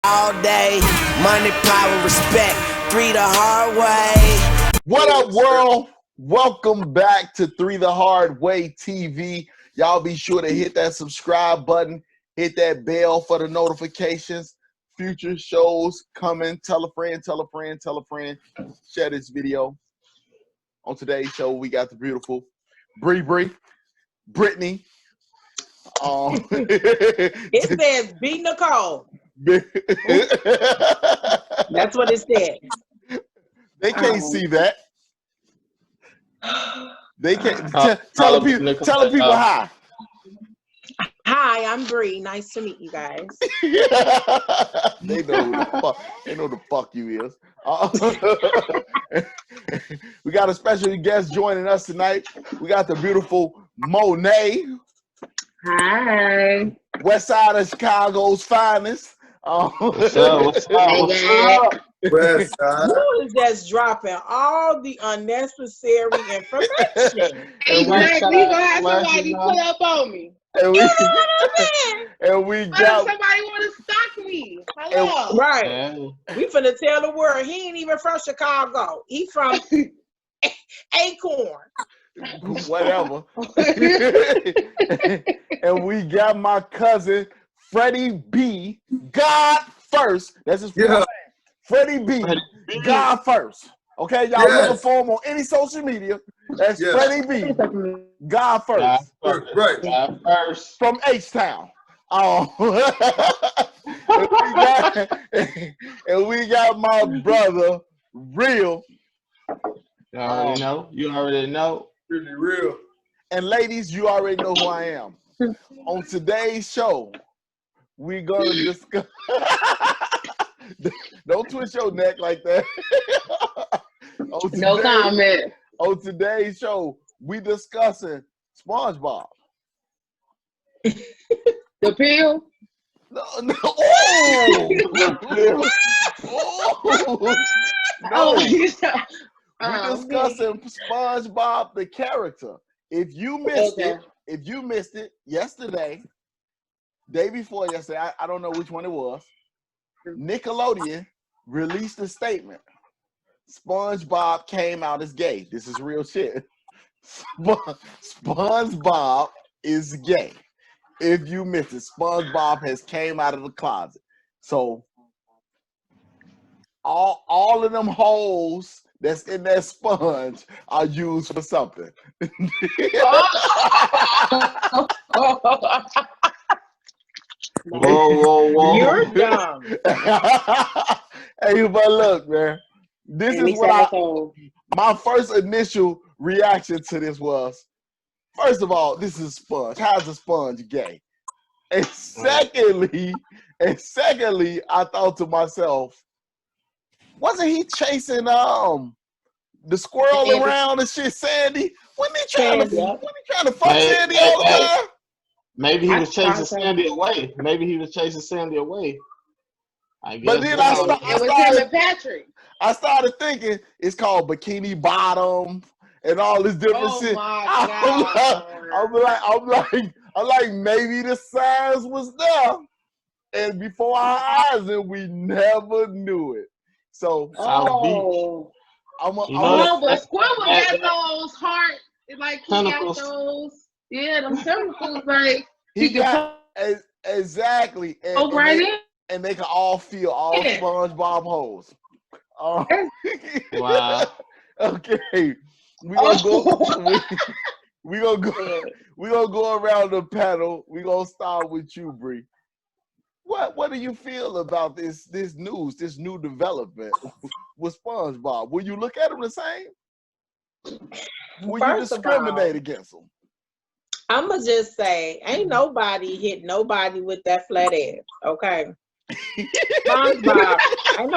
all day. Money, power, respect. 3 the hard way. What up, world? Welcome back to 3 the Hard Way TV. Y'all be sure to hit that subscribe button, hit that bell for the notifications. Future shows coming. Tell a friend, tell a friend, tell a friend. Share this video. On today's show, we got the beautiful Brittany. It says B Nicole. That's what it said. They can't see that. They can't. Tell the people hi. Hi, I'm Bree. Nice to meet you guys. They know who the fuck. They know the fuck you is. We got a special guest joining us tonight. We got the beautiful Monet. Hi. West side of Chicago's finest. What's up? What's up? West side. Who is just dropping all the unnecessary information? Exactly. You gonna have somebody pull up on me. And we, and we got somebody want to stalk me. Hello. Right. We finna tell the world he ain't even from Chicago. He from Acorn. Whatever. And we got my cousin Freddie B. God first. That's his full name. Freddie B. God first. Okay, y'all looking for him on any social media. That's Freddie B. God first. Right. God first. From H-Town. And we got my brother, Real. You already know. You already know. Really real. And ladies, you already know who I am. On today's show, we're gonna discuss. Don't twist your neck like that. No comment. On today's show, we discussing SpongeBob. The pill? No. We're discussing SpongeBob the character. If you missed it yesterday, day before yesterday, I don't know which one it was, Nickelodeon released a statement. SpongeBob came out as gay. This is real shit. SpongeBob is gay. If you missed it, SpongeBob has came out of the closet. So all of them holes that's in that sponge are used for something. Whoa. You're dumb. Hey, but look, man. This is what my first initial reaction to this was, first of all, this is Sponge. How's a sponge gay? And secondly, I thought to myself, wasn't he chasing the squirrel around and shit, Sandy? Wasn't he trying to fuck Sandy all the time? Maybe he was chasing Sandy away. I guess. But then I started thinking it's called Bikini Bottom and all this different shit. I'm like, maybe the signs was there, and before our eyes, and we never knew it. So, but Squirrel got those heart, like he got those, them tentacles, like he got exactly, and they can all feel all SpongeBob holes. Wow. Okay, we gonna go around the panel. We gonna start with you, Bree. What do you feel about this news, this new development with SpongeBob? Will you look at him the same? Will you discriminate against him? I'ma just say, ain't nobody hit nobody with that flat ass, okay? SpongeBob, ain't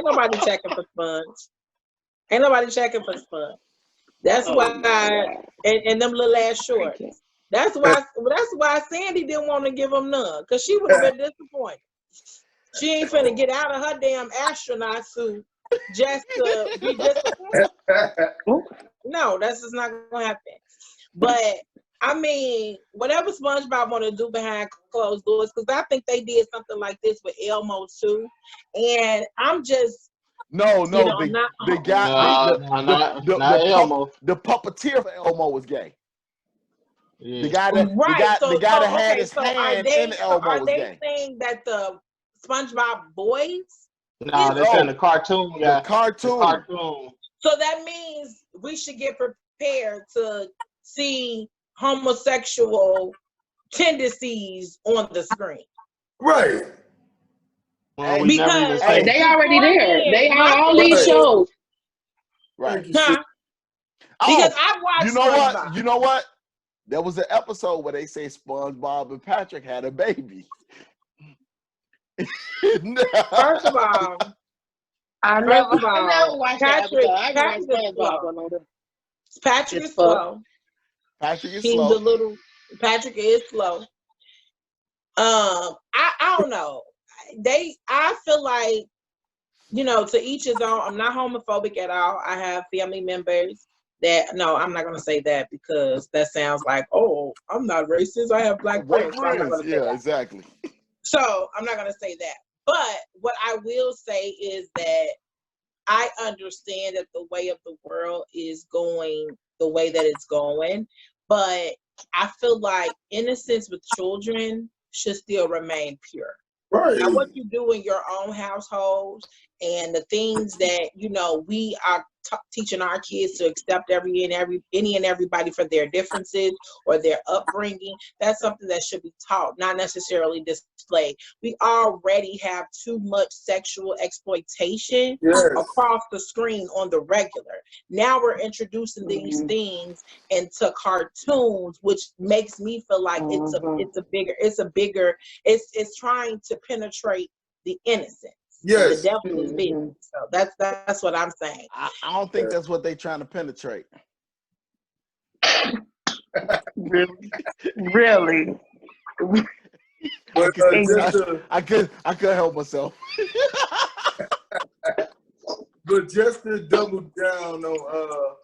nobody checking for Sponge. That's why, and them little ass shorts. That's why Sandy didn't want to give him none, because she would have been disappointed. She ain't finna get out of her damn astronaut suit just to be disappointed. No, that's just not gonna happen. But I mean, whatever SpongeBob want to do behind closed doors, because I think they did something like this with Elmo too, and I'm just No, I'm not. the guy, not Elmo. The puppeteer for Elmo was gay. Yeah. The guy that had his hand in Elmo was gay. Saying that the SpongeBob boys? No, they're saying the cartoon guy. The cartoon. So that means we should get prepared to see homosexual tendencies on the screen. Right. Well, we never even say they already there. They are all these shows. Right. Huh? Because I watched SpongeBob. You know what? There was an episode where they say SpongeBob and Patrick had a baby. First of all, Patrick is slow. Patrick is slow. Patrick is slow. I don't know. I feel like, to each his own. I'm not homophobic at all. I have family members that, no, I'm not gonna say that because that sounds like, oh, I'm not racist. I have black friends. Yeah, exactly. So I'm not gonna say that. But what I will say is that I understand that the way of the world is going the way that it's going, but I feel like innocence with children should still remain pure. Right. Now, what you do in your own household and the things that, we are teaching our kids to accept any and everybody for their differences or their upbringing, that's something that should be taught, not necessarily displayed. We already have too much sexual exploitation across the screen on the regular. Now we're introducing these things into cartoons, which makes me feel like it's trying to penetrate the innocence. Yes. The devil is business. So that's what I'm saying. I don't think that's what they're trying to penetrate. Really? But I couldn't help myself. But just to double down on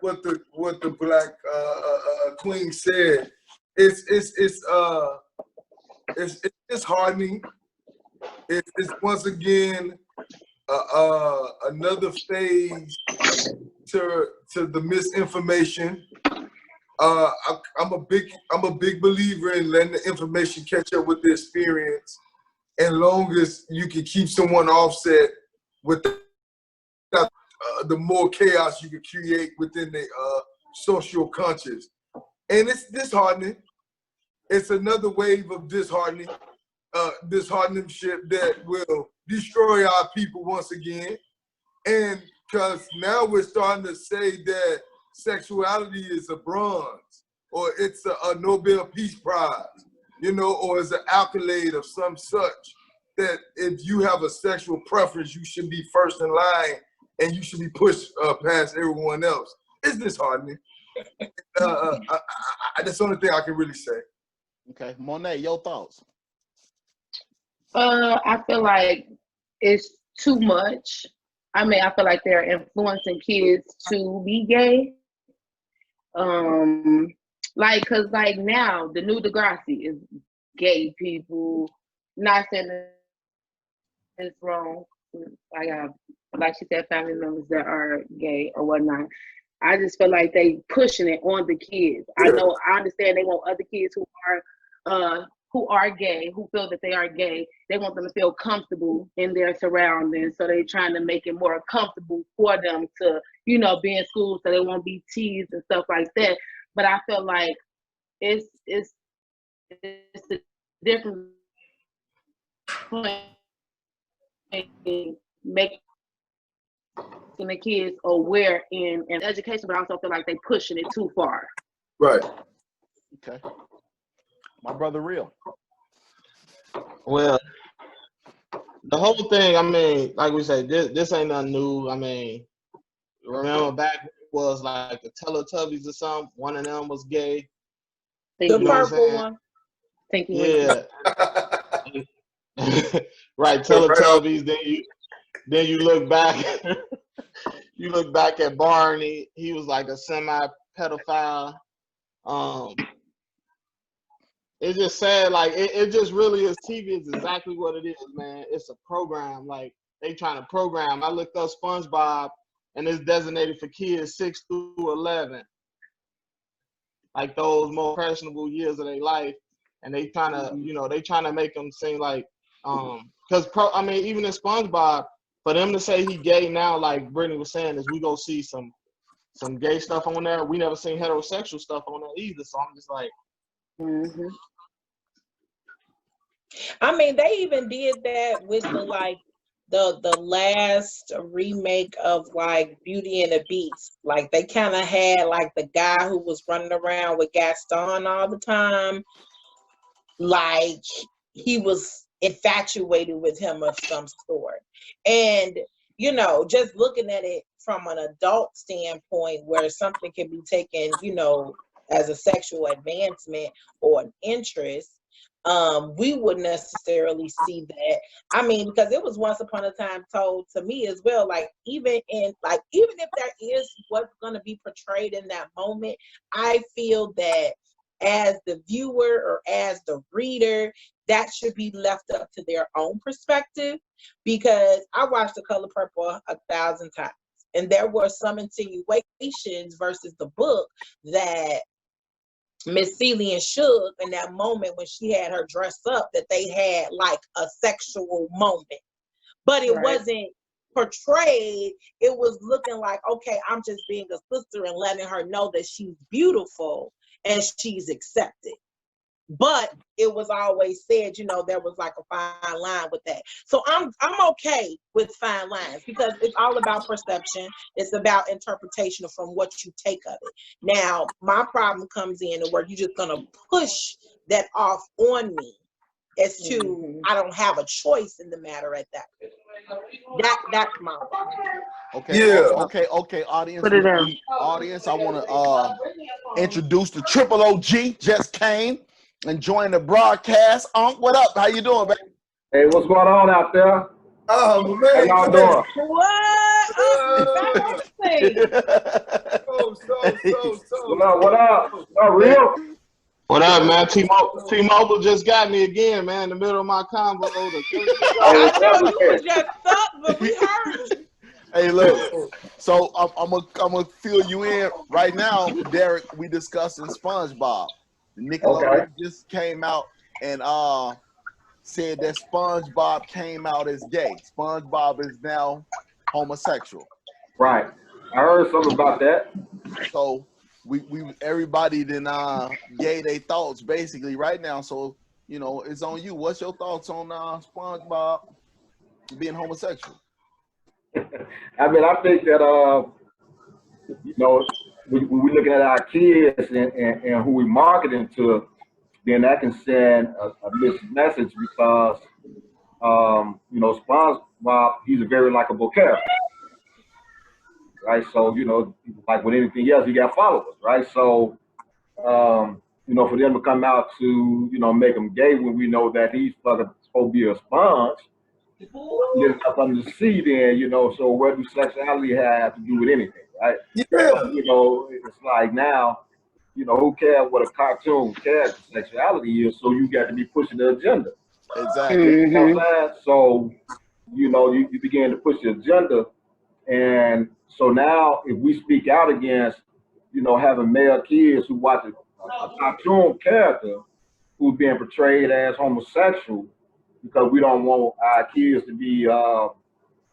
what the black queen said, it's disheartening. It's once again another phase to the misinformation. I'm a big believer in letting the information catch up with the experience, and long as you can keep someone offset with the more chaos you can create within the social conscious. And it's disheartening. It's another wave of disheartening shit that will destroy our people once again. And because now we're starting to say that sexuality is a bronze, or it's a Nobel Peace Prize, or is an accolade of some such, that if you have a sexual preference, you should be first in line and you should be pushed past everyone else. It's disheartening. That's the only thing I can really say. Okay, Monet, your thoughts? I feel like it's too much. I mean, I feel like they're influencing kids to be gay. Cause now the new Degrassi is gay people. Not saying it's wrong. I got, like she said, family members that are gay or whatnot. I just feel like they pushing it on the kids. I understand they want other kids who are gay, who feel that they are gay. They want them to feel comfortable in their surroundings. So they're trying to make it more comfortable for them to, be in school so they won't be teased and stuff like that. But I feel like it's a difference between making the kids aware in education, but I also feel like they're pushing it too far. Right. Okay. My brother Real. Well, the whole thing, I mean, like we say, this ain't nothing new. I mean, remember back was like the Teletubbies or something. One of them was gay. The purple one. Yeah. Right, Teletubbies. Then you look back. You look back at Barney. He was like a semi-pedophile. It's just sad. Like it just really is. TV is exactly what it is, man. It's a program. Like they trying to program. I looked up SpongeBob, and it's designated for kids 6 through 11, like those more impressionable years of their life. And they trying to, they trying to make them seem like, because I mean, even in SpongeBob, for them to say he gay now, like Brittany was saying, is we go see some gay stuff on there. We never seen heterosexual stuff on there either. So I'm just like. Mm-hmm. I mean, they even did that with the last remake of like Beauty and the Beast. Like they kind of had like the guy who was running around with Gaston all the time, like he was infatuated with him of some sort. And just looking at it from an adult standpoint where something can be taken, as a sexual advancement or an interest, we wouldn't necessarily see that. I mean, because it was once upon a time told to me as well, like even if there is what's going to be portrayed in that moment, I feel that as the viewer or as the reader, that should be left up to their own perspective. Because I watched The Color Purple 1,000 times, and there were some insinuations versus the book that Miss Celie and Suge, in that moment when she had her dress up, that they had like a sexual moment, but it wasn't portrayed. It was looking like, okay, I'm just being a sister and letting her know that she's beautiful and she's accepted. But it was always said, there was like a fine line with that. So I'm okay with fine lines because it's all about perception. It's about interpretation from what you take of it. Now, my problem comes in where you're just gonna push that off on me as to I don't have a choice in the matter at that. That's my problem. Okay. Yeah. Okay. Audience, Put it down. audience. I want to introduce the Triple OG. Just came and joined the broadcast. What up? How you doing, baby? Hey, what's going on out there? Oh How man, y'all doing? What? What up? Oh, real? What up, man? T-Mobile just got me again, man, in the middle of my convo. I know you was just stuck, but we heard you. Hey, look. So I'm gonna fill you in right now, Derek. We discussing SpongeBob. Nickelodeon just came out and said that SpongeBob came out as gay. SpongeBob is now homosexual. Right. I heard something about that. So we everybody then gave their thoughts basically right now. So it's on you. What's your thoughts on SpongeBob being homosexual? I mean, I think that when we're looking at our kids and who we marketing to, then that can send a mixed message because SpongeBob, he's a very likable character. Right, so like with anything else, you got followers, right? So, for them to come out to make him gay when we know that he's supposed to be a sponge, there's nothing to see then, So what do sexuality have to do with anything, right? Yeah. But, it's like now, who cares what a cartoon character sexuality is? So you got to be pushing the agenda. Exactly. You know what I'm saying? So, you begin to push the agenda. And so now if we speak out against, having male kids who watch a cartoon character who's being portrayed as homosexual because we don't want our kids to be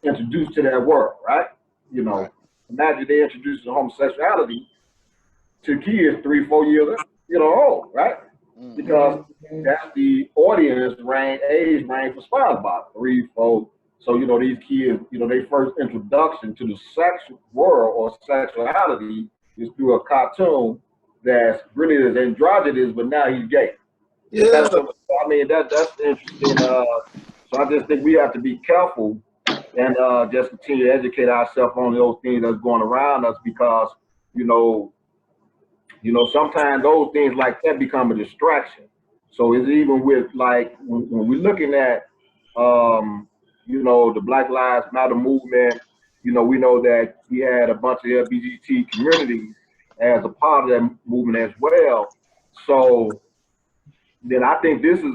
introduced to that world, right? Imagine they introduce the homosexuality to kids 3-4 years old, right? Because that's the audience age range for SpongeBob, 3-4. So these kids, their first introduction to the sexual world or sexuality is through a cartoon that's really as androgynous, but now he's gay. Yeah. I mean that's interesting. So I just think we have to be careful and just continue to educate ourselves on those things that's going around us because sometimes those things like that become a distraction. So it's even with like when we're looking at the Black Lives Matter movement, we know that we had a bunch of LGBT communities as a part of that movement as well. So then I think this is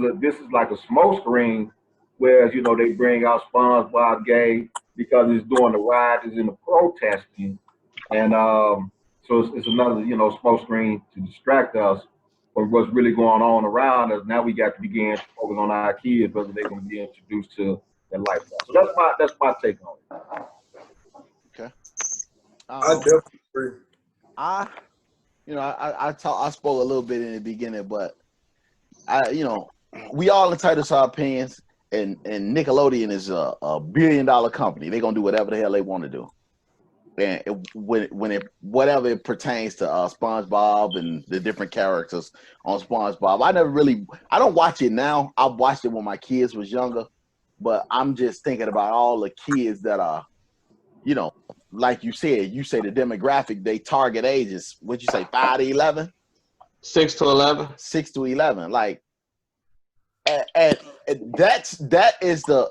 like a smoke screen, whereas they bring out SpongeBob gay because it's doing the riots and the protesting, and so it's another smoke screen to distract us from what's really going on around us. Now we got to begin to focus on our kids, whether they're going to be introduced to their lifestyle. So that's my take on it. Okay. I definitely agree. I spoke a little bit in the beginning, but we all entitled to our opinions, and Nickelodeon is a $1 billion company. They're gonna do whatever the hell they want to do. And whatever it pertains to SpongeBob and the different characters on SpongeBob, I don't watch it now. I watched it when my kids was younger, but I'm just thinking about all the kids that are, like you say the demographic, they target ages. What'd you say, 5 to 11? 6 to 11. 6 to 11. Like, and that is the.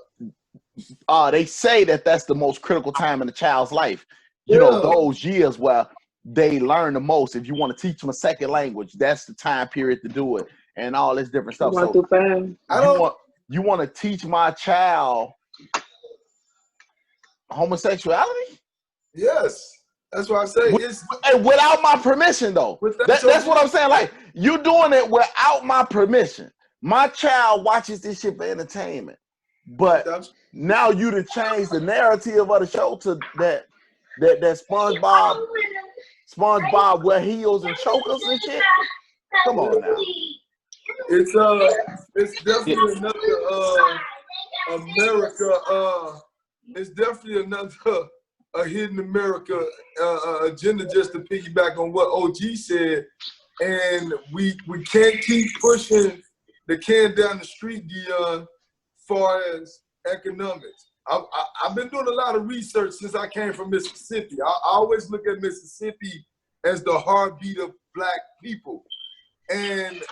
They say that's the most critical time in a child's life. Those years where they learn the most. If you want to teach them a second language, that's the time period to do it, and all this different stuff. So you want to teach my child homosexuality? Yes, that's what I say. Without my permission, though. That's what I'm saying. Like, you doing it without my permission. My child watches this shit for entertainment, but now you to change the narrative of the show to that SpongeBob wear heels and chokers and shit. Come on now. It's definitely another America. It's definitely another a hidden America agenda, just to piggyback on what OG said. And we can't keep pushing the can down the street, Dion, far as economics. I've been doing a lot of research since I came from Mississippi. I always look at Mississippi as the heartbeat of Black people. And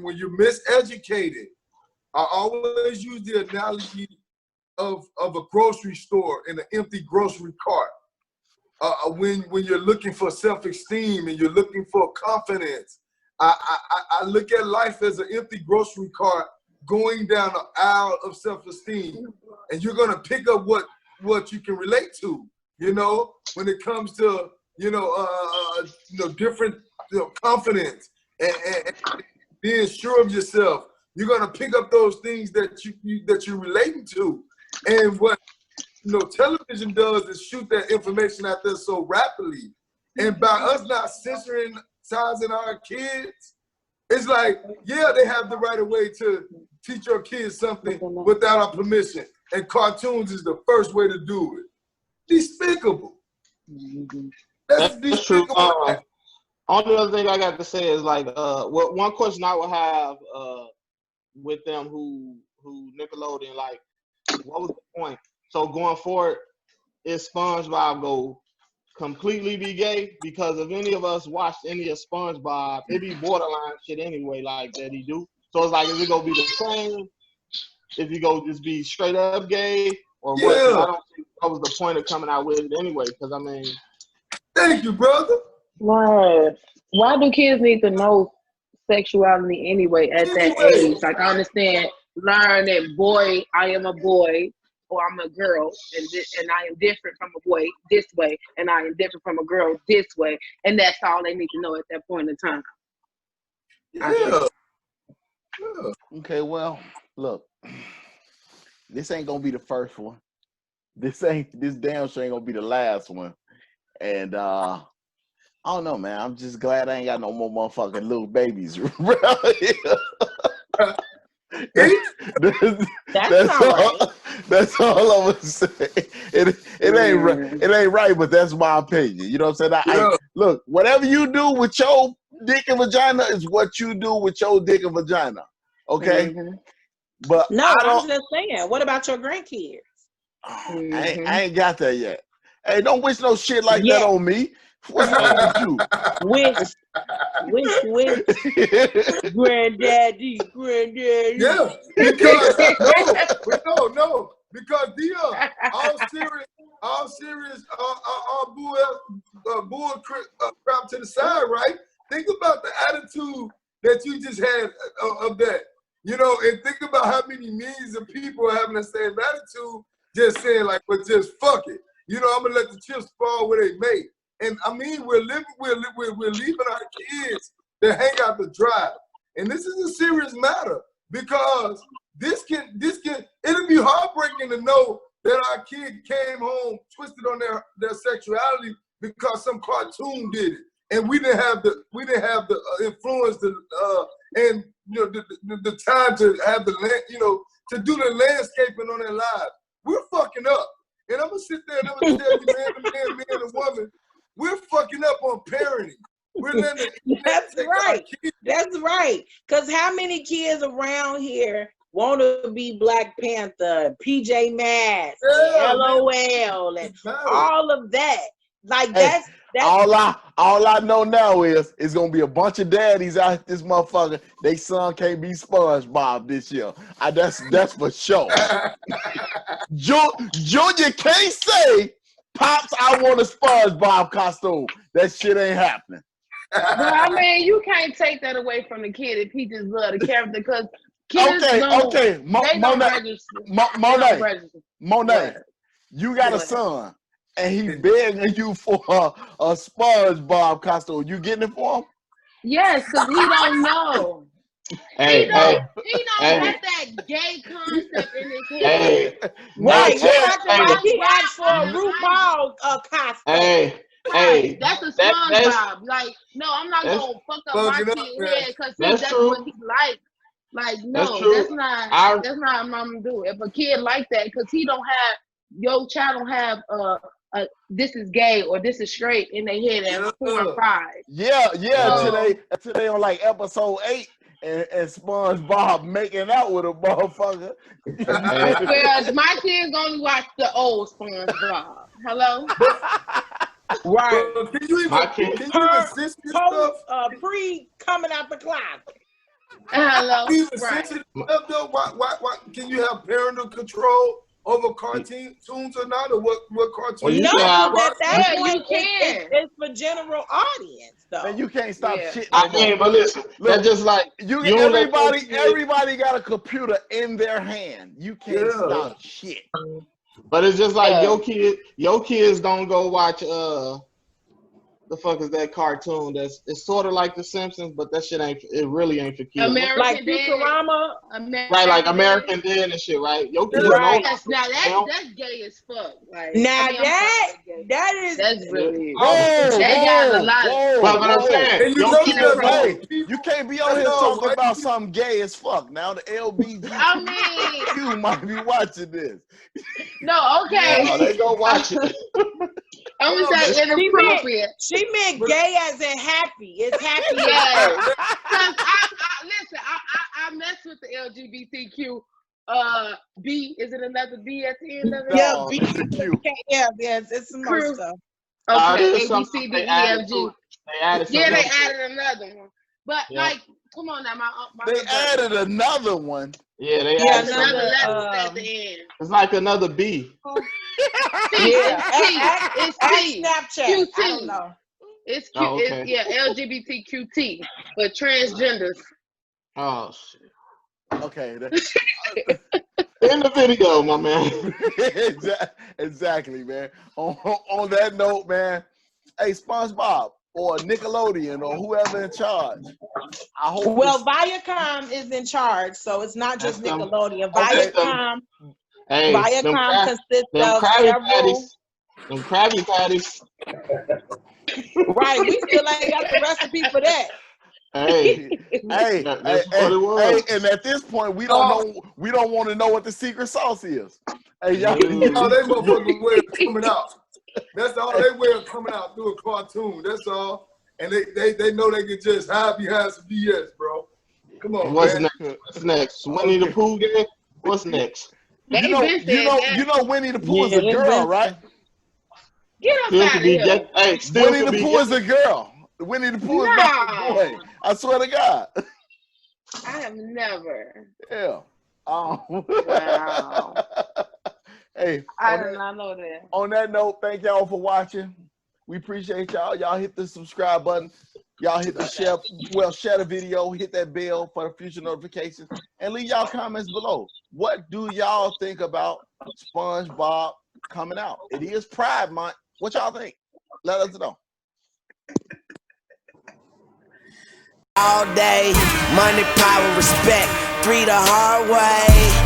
when you're miseducated, I always use the analogy of a grocery store and an empty grocery cart. When you're looking for self-esteem and you're looking for confidence, I look at life as an empty grocery cart going down an aisle of self-esteem, and you're gonna pick up what you can relate to. When it comes to different confidence and being sure of yourself, you're gonna pick up those things that you're relating to. And what television does is shoot that information out there so rapidly. And by us not censoring our kids, it's like, yeah, they have the right of way to teach your kids something without our permission. And cartoons is the first way to do it. Despicable. That's despicable. True. Only other thing I got to say is one question I would have with them who Nickelodeon, like, what was the point? So going forward, is SpongeBob go completely be gay? Because if any of us watched any of SpongeBob, it be borderline shit anyway, like that he do. So it's like, is it gonna be the same? If you go just be straight up gay or what? I don't think that was the point of coming out with it anyway. Because I mean, thank you, brother. Right. Why do kids need to know sexuality anyway at that age? Like, I understand, learn that boy, I am a boy, or I'm a girl, and I am different from a boy this way, and I am different from a girl this way, and that's all they need to know at that point in time. Yeah. Okay, well, look, this ain't gonna be the first one. This damn sure ain't gonna be the last one. And I don't know, man. I'm just glad I ain't got no more motherfucking little babies around here. That's all I'm gonna say. It ain't right, but that's my opinion. You know what I'm saying? Look, whatever you do with your dick and vagina is what you do with your dick and vagina. Okay? Mm-hmm. But no, I'm just saying, what about your grandkids? I ain't got that yet. Hey, don't wish no shit like that on me. What's wrong with you? Wish, granddaddy. Yeah, because Dion, all serious, bull had of that. You know, and think about how many millions of people are having the same attitude, just saying like, but just fuck it. You know, I'm gonna let the chips fall where they may. And I mean, we're leaving our kids to hang out to dry. And this is a serious matter because it'll be heartbreaking to know that our kid came home twisted on their sexuality because some cartoon did it. And we didn't have the influence and the time to have to do the landscaping on their lives. We're fucking up. And I'm gonna sit there and I'm gonna tell you, man and woman, we're fucking up on parenting. We're letting That's right. That's right. Because how many kids around here want to be Black Panther, PJ Masks, LOL, and all of that? Like that's all I know now is it's gonna be a bunch of daddies out this motherfucker. They son can't be SpongeBob this year. That's for sure. Junior can't say, Pops, I want a SpongeBob costume. That shit ain't happening. But I mean, you can't take that away from the kid if he just love the character because kids Monet, you got a son and he begging you for a SpongeBob costume. You getting it for him? Yes, because he don't know. He don't have that gay concept in his head. Right. He asked for a RuPaul costume. Hey, that's a SpongeBob. Like, no, I'm not gonna fuck up my kid's head because that's what he like. Like, no, that's not what I'm gonna do. If a kid like that, because he don't have your child don't have this is gay or this is straight in their head and 4 and 5. Today on like episode 8 and SpongeBob making out with a motherfucker. Well, my kids gonna watch the old SpongeBob. Hello. Right. Can you even sense this stuff? Pre coming out the closet. Hello. Can you even sense it enough though? Why can you have parental control over cartoons or not? Or what cartoons? Well, you can. It's for general audience though. And you can't stop shit. I mean, but listen, that's just like everybody got a computer in their hand. You can't stop shit. But it's just like your kids don't go watch the fuck is that cartoon it's sort of like The Simpsons, but that shit really ain't for kids. Like Futurama, right? Like American Dad and shit, right? Your kids now that's gay as fuck. Like now that's really they got a lot. But I'm saying you can't be on here talking about something gay as fuck. Now the LBGTQ you might be watching this. No, okay. No, they go watch it. I'm gonna say inappropriate. She meant gay as in happy. It's happy. Yes. Listen, I mess with the LGBTQ. B, is it another B at the end of it? Yeah, B. Yes, it's some more stuff. Okay, A, B, C, D, E, F, G. They added another one. But like, come on now, they added another one. Yeah, they added another letter at the end. It's like another B. It's T. Snapchat. QT. I don't know. It's Q. Oh, okay. It's LGBTQT for transgenders. Oh shit. Okay. In the video, my man. Exactly, man. On that note, man. Hey, SpongeBob or Nickelodeon or whoever in charge. I hope. Well, Viacom is in charge, so it's not just Nickelodeon. Viacom. Viacom consists of several. Them Krabby Patties. Right, we still ain't got the recipe for that. Hey, and at this point, we don't want to know what the secret sauce is. Hey, y'all, they motherfucking way of coming out. That's all they way of coming out through a cartoon. That's all. And they know they can just hide behind some BS, bro. Come on, What's next? Winnie the Pooh game? What's next? You know Winnie the Pooh is a girl, right? Get up out of here. Winnie the Pooh is a girl. Winnie the Pooh is not a boy. I swear to God. I have never. Yeah. Wow. Hey, I did not know that. On that note, thank y'all for watching. We appreciate y'all. Y'all hit the subscribe button. Y'all hit the share the video, hit that bell for the future notifications, and leave y'all comments below. What do y'all think about SpongeBob coming out? It is Pride Month. What y'all think? Let us know. All day, money, power, respect, 3 the hard way.